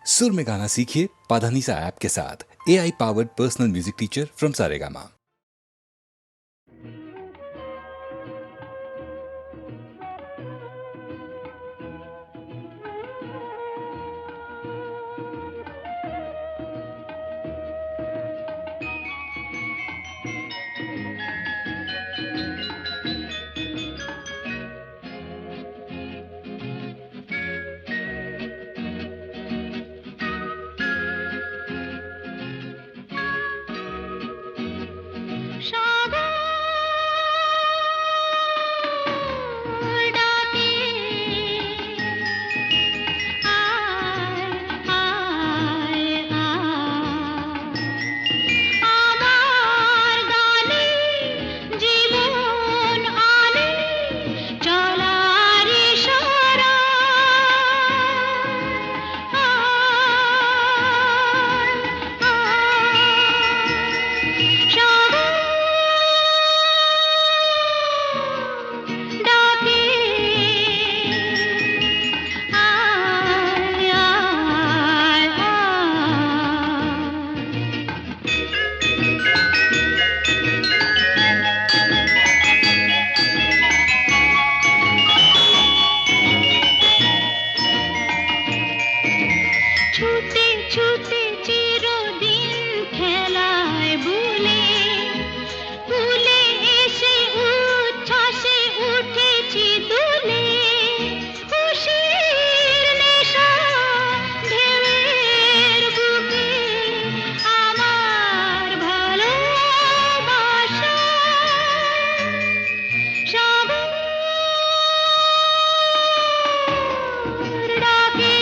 सुर में गाना सीखिए पाधानीसा ऐप के साथ। AI powered personal music teacher from Saregama. ছুটে ছুটে চিরদিন খেলায় ভুলে ভুলে এসে উচ্ছ্বাসে উঠেছি দুলে খুশির নেশা ঢেউয়ের বুকে আমার ভালোবাসা সাগর ডাকে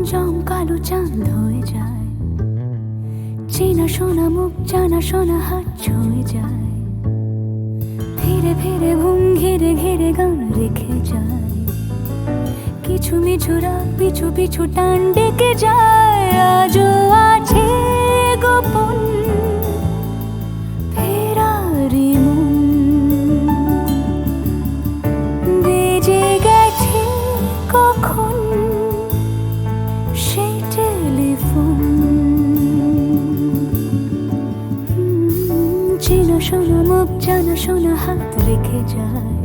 রঞ্জম কালো চাঁদ হয়ে যায়, চেনা শোনা মুখ জানা শোনা হাত ছুঁয়ে যায়, ফিরে ফিরে ঘুম ঘিরে ঘিরে গান রেখে যায়, কিছু মিছু রাত পিছু পিছু টান ডেকে যায়। আজও আছে গোপন ফেরারি মন, বেজে গেছে কখন সেই টেলিফোন। চেনা শোনা মুখ জানা শোনা হাত রেখে যায়,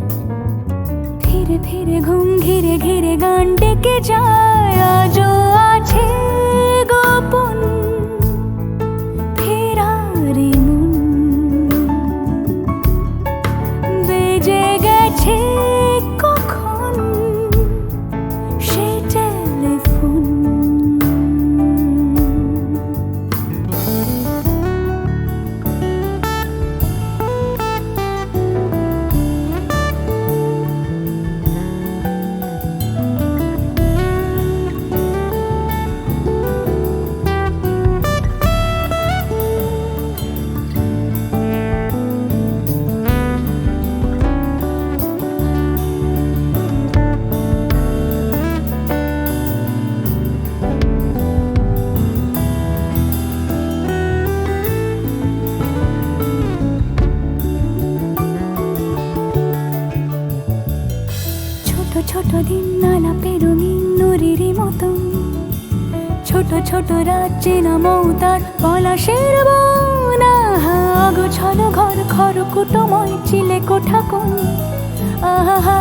ফিরে ফিরে ঘুম ঘিরে ঘিরে গান ডেকে যায়। আজও আছে গোপন ফেরারি মন, বেজে গেছে কখন সেই টেলিফোন। ছোট দিন আলাপে রঙিন নুরির মতন, ছোট ছোট রাজ্যে নামও তার পলাশের বন। গোছালো ঘর খর কুটময় চিলে কোঠা কোন, আহা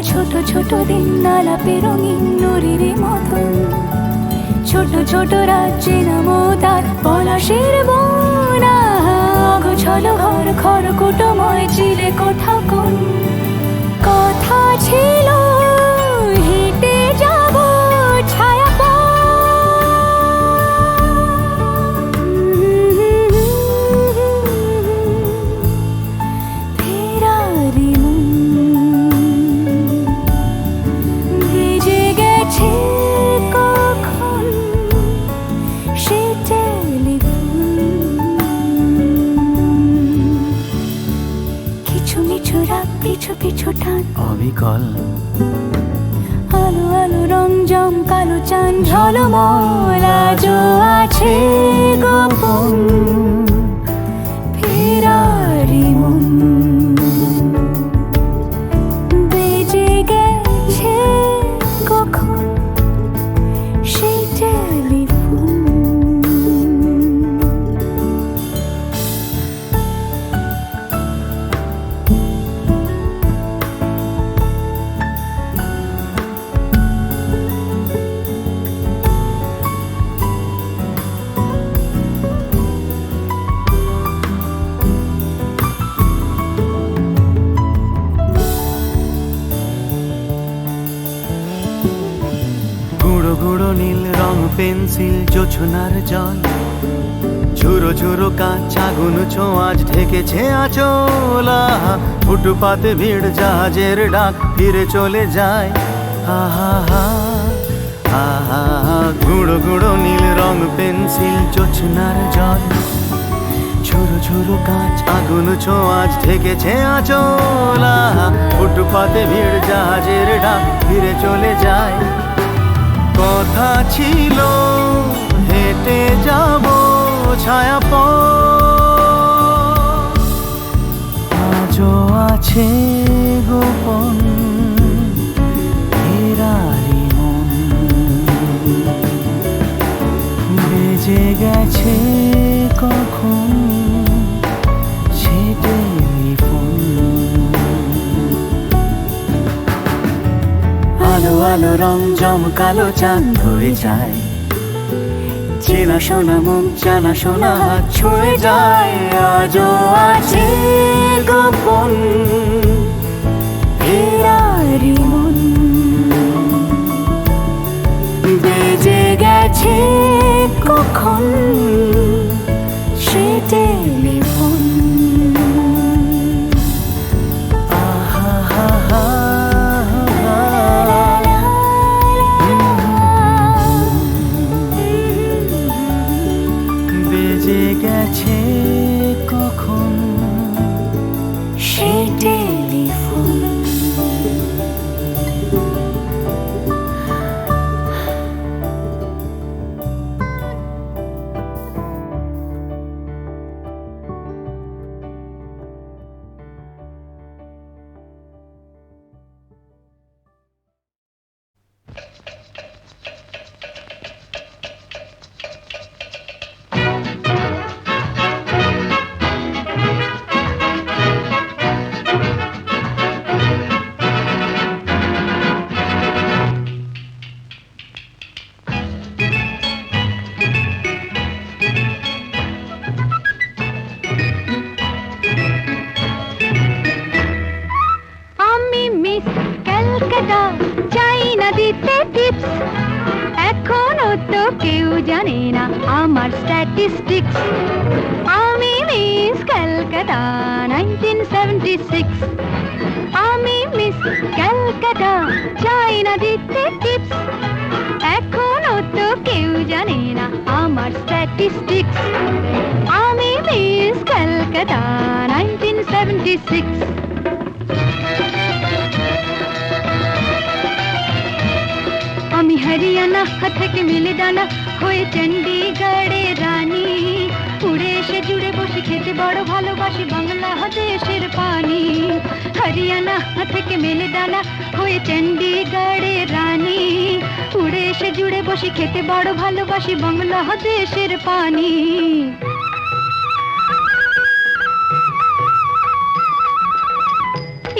ছোট ছোট দিন আলাপে রঙিন নুরির মতন, ছোট ছোট রাজ্যে নামও তার পলাশের বন। গোছালো ঘর খর কুটময় চিলে কোঠা কোন, কথা ছিল হেঁটে যাব ছায়া ফেরারি মন, ভেজে গেছে কখন সে টেলিফোন। কিছু মিছু রাত পিছু পিছু টান অবিকল আলো আলো রঞ্জম কালো চাঁদ ঝলমল। আজও আছে গোপন ফেরারি মন, বেজে গেছে কখন সেই টেলিফোন। গুঁড়ো গুঁড়ো নীল রং পেন্সিল জোছনার জল, ঝুরো ঝুরো কাঁচ আগুন ছোঁয়াজ ঢেকেছে আচলা। ফুটপাতে ভিড় জাহাজের ডাক ফিরে চলে যায়, আহা হা আহা। গুঁড়ো গুঁড়ো নীল রং পেন্সিল জোছনার জল, ঝুরো ঝুরো কাঁচ আগুন ছোঁয়াজ ঢেকেছে আচলা। ফুটপাতে ভিড় জাহাজের ডাক ফিরে চলে যায়, কথা ছিল হেঁটে যাব ছায়া আজও আছে গোপন ফেরারি মন, বেজে গেছে কখন সে টেলিফোন। আলো আলো রং জমকালো চাঁদ হয়ে যায়, চেনা শোনা মুখ জানা শোনা হাত ছুঁয়ে যায়। আজও আছে গোপন ফেরারি মন, বেজে গেছে কখন সে টেলিফোন। আহা হা হা হা ক্যালকাটা, চাই না দিতে টিপস, এখনো তো কেউ জানে না আমার স্ট্যাটিস্টিক্স। আমি মিস ক্যালকাটা 1976, আমি মিস ক্যালকাটা, চাই না দিতে টিপস, এখনো তো কেউ জানে না আমার স্ট্যাটিস্টিক্স। আমি মিস ক্যালকাটা 1976। আমি হরিয়ানা থেকে মিলে ডানা হয়ে চণ্ডীগড়ের রানী, উড়ে এসে জুড়ে বসে খেতে বড় ভালোবাসি বাংলাদেশের পানি। হরিয়ানা থেকে মেলে ডানা হয়ে চণ্ডীগড়ের রানী, উড়ে এসে জুড়ে বসে খেতে বড় ভালোবাসি বাংলাদেশের পানি।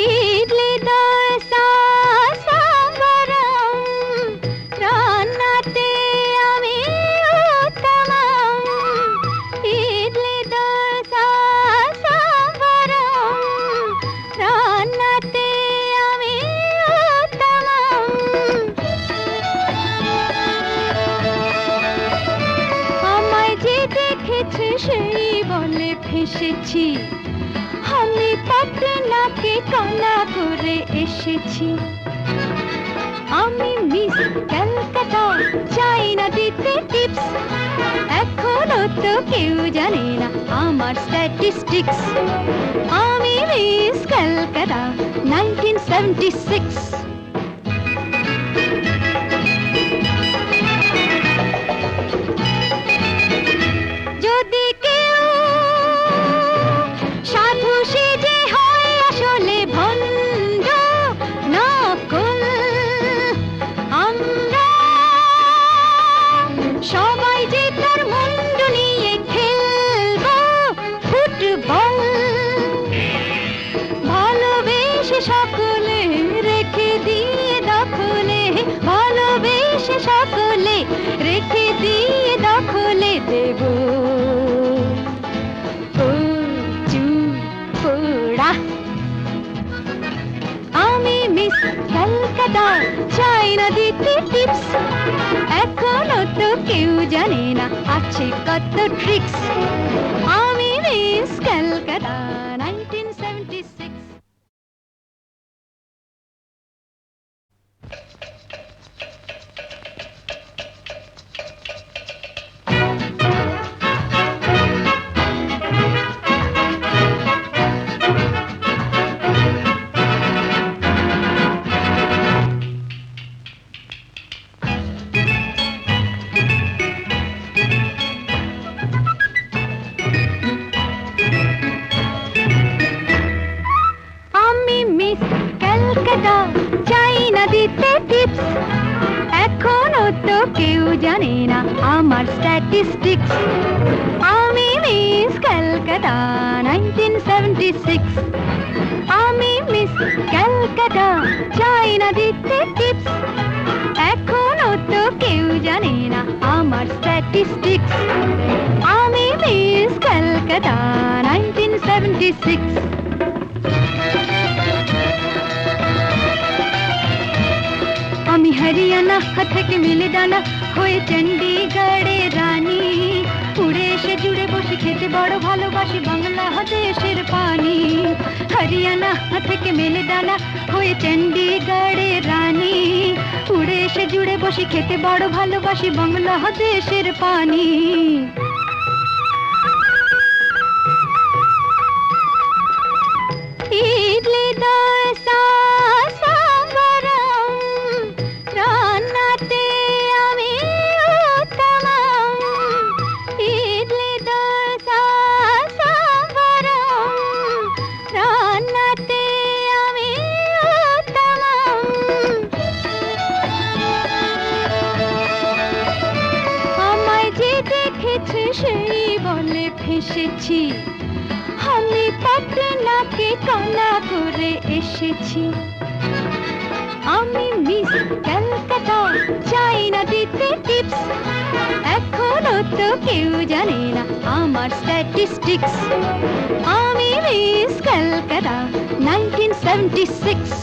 ইডলি দোসা সাম্বারম, রান্নাতে আমি উত্তমম। ইডলি দোসা সাম্বারম, রান্নাতে আমি উত্তমম। আমায় যে দেখেছে সেই বলে ফেসেছি, আমি পাটনাকে কানা করে এসেছি। আমি মিস ক্যালকাটা, চাই না দিতে টিপস, এখনো তো কেউ জানে না আমার স্ট্যাটিস্টিক্স। আমি মিস ক্যালকাটা 1976। যদি কেউ সাধু সেজে হয় আসলে ভণ্ড নকল, আমরা সবাই যে তার মুন্ডু নিয়ে খেলবো ফুটবল। ভালোবেসে সকলে রেখে দিয়ে দখলে, ভালোবেসে সকলে রেখে দিয়ে দখলে দেব পোড়া। আমি মিস ক্যালকাটা, চাই না দিতে টিপস, এখনো তো কেউ জানে না আছে কত ট্রিক্স। আমি মিস ক্যালকাটা 1976। চাই না দিতে টিপস, এখনো তো কেউ জানে না আমার স্ট্যাটিস্টিক্স। আমি মিস ক্যালকাটা 1976, আমি মিস ক্যালকাটা, চাই না দিতে টিপস, এখনো তো কেউ জানে না আমার স্ট্যাটিস্টিক্স। আমি মিস ক্যালকাটা 1976। আমি হরিয়ানা থেকে মিলে ডানা হয়ে চণ্ডীগড়ের রানী, উড়ে এসে জুড়ে বসে খেতে বড় ভালোবাসি বাংলাদেশের পানি। হরিয়ানা থেকে মেলে ডানা হয়ে চণ্ডীগড়ের রানী, উড়ে এসে জুড়ে বসে খেতে বড় ভালোবাসি বাংলাদেশের পানি। ইডলি দোসা সাম্বারম, রান্নাতে আমি উত্তমম। ইডলি দোসা সাম্বারম, রান্নাতে আমি উত্তমম। আমায় যে দেখেছে সেই বলে ফেসেছি, আমি পাটনাকে কানা করে এসেছি। আমি মিস ক্যালকাটা, চাই না দিতে টিপস, এখনো তো কেউ জানে না আমার স্ট্যাটিস্টিক্স। আমি মিস ক্যালকাটা 1976।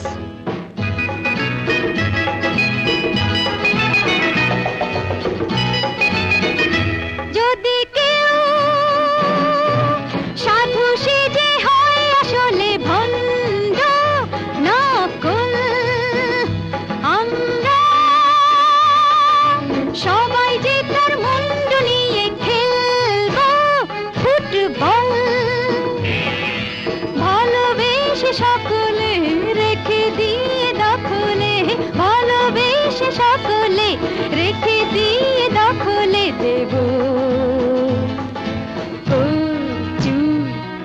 ভালোবেসে সকলে রেখে দিয়ে দখলে, ভালোবেসে সকলে রেখে দিয়ে দখলে দেব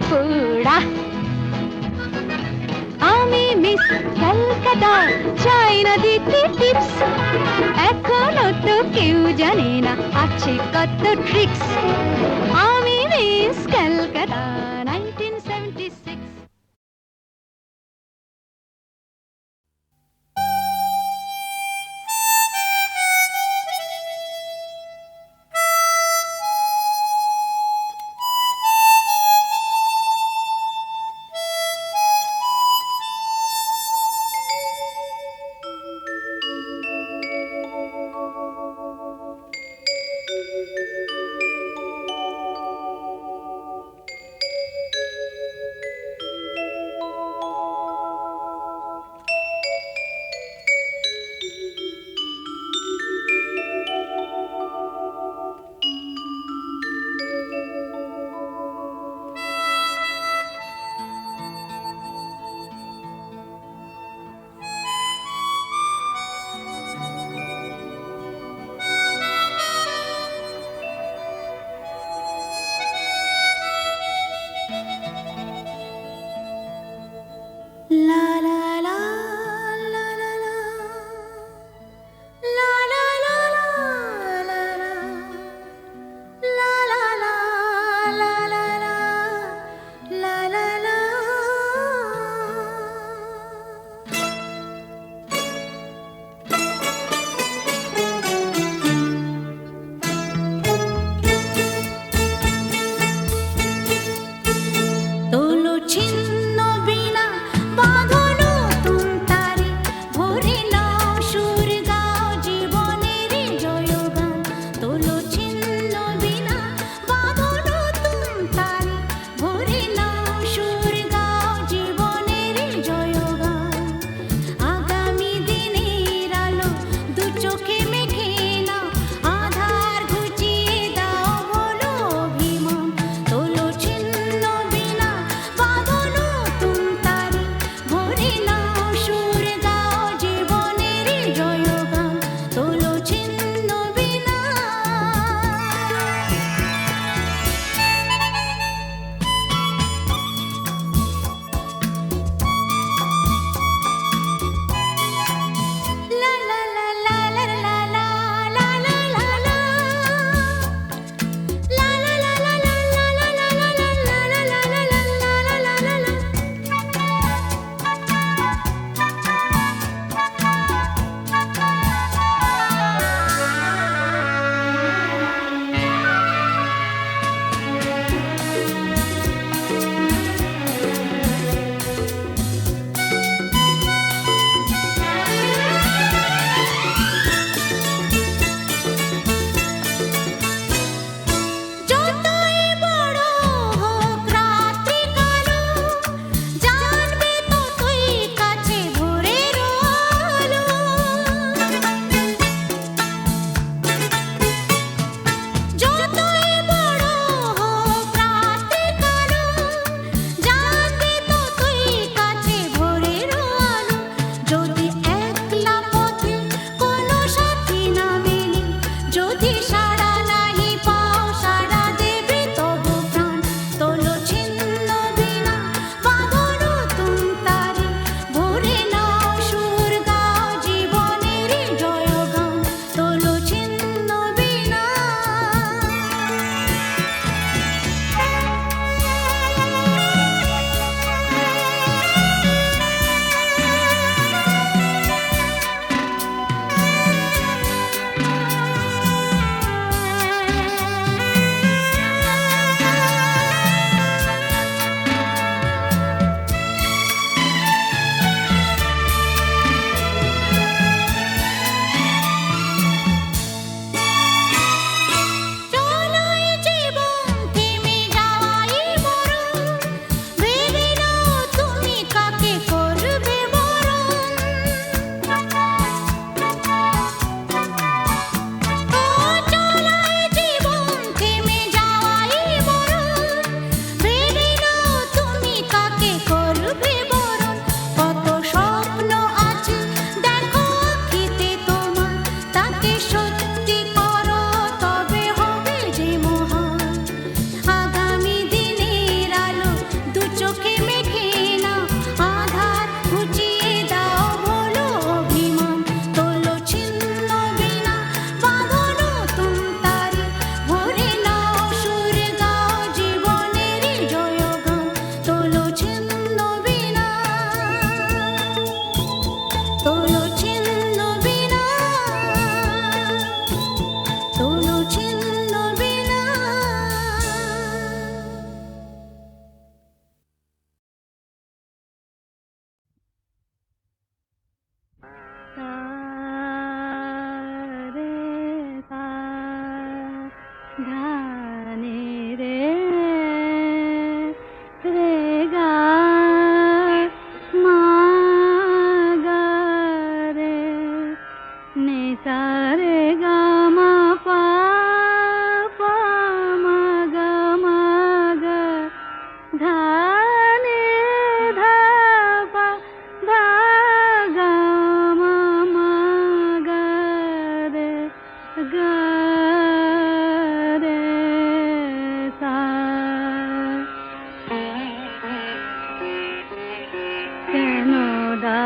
পোড়া। আমি মিস ক্যালকাটা, চাই না দিতে টিপস, এখনো তো কেউ জানে না আছে কত ট্রিক্স। আমি মিস ক্যালকাটা 1976। তোলো ছিন্ন বিনা বাঁধো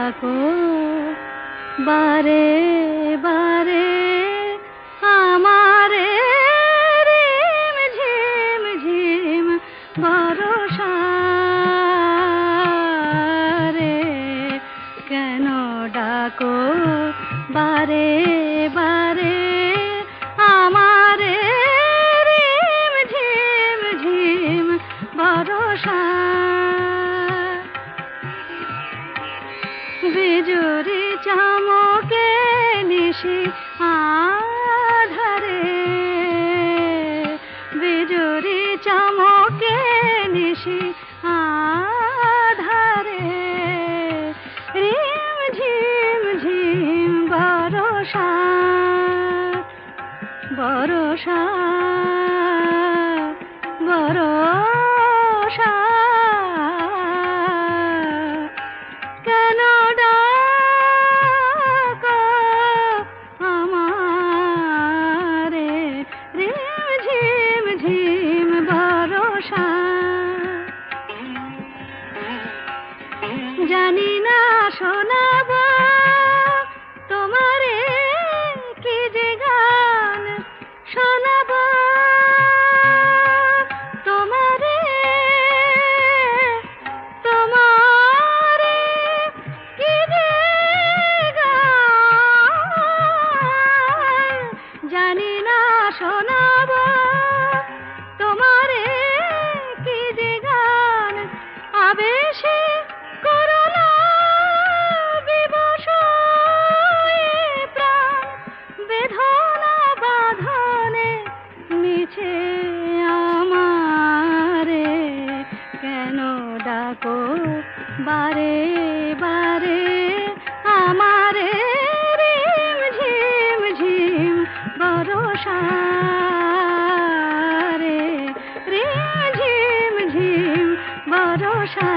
ডাকো বারে বারে আমারে রিম ঝিম ঝিম বরষা রে কেন ডাকো বারে বারে আমারে রিম ঝিম ঝিম বরষা বিজুরি চমকে নিশি আধারে বিজুরি চমকে নিশি আধারে রিম ঝিম ঝিম বরষা বরষা বরষা কেন ডাকো আমারে রিম ঝিম ঝিম বরষা জানি না শোনাব তোমারে কি যে গান শোনাব তোমারে তোমারে কি যে গান জানি না শোনাব তোমারে কি যে গান আবেশে করুণা বিবশ এ প্রাণ বেদনা বাঁধনে মিছে আমারে কেন ডাকো বারে বারে আমারে রিম ঝিম ঝিম বরষা রে রিম ঝিম ঝিম বরষা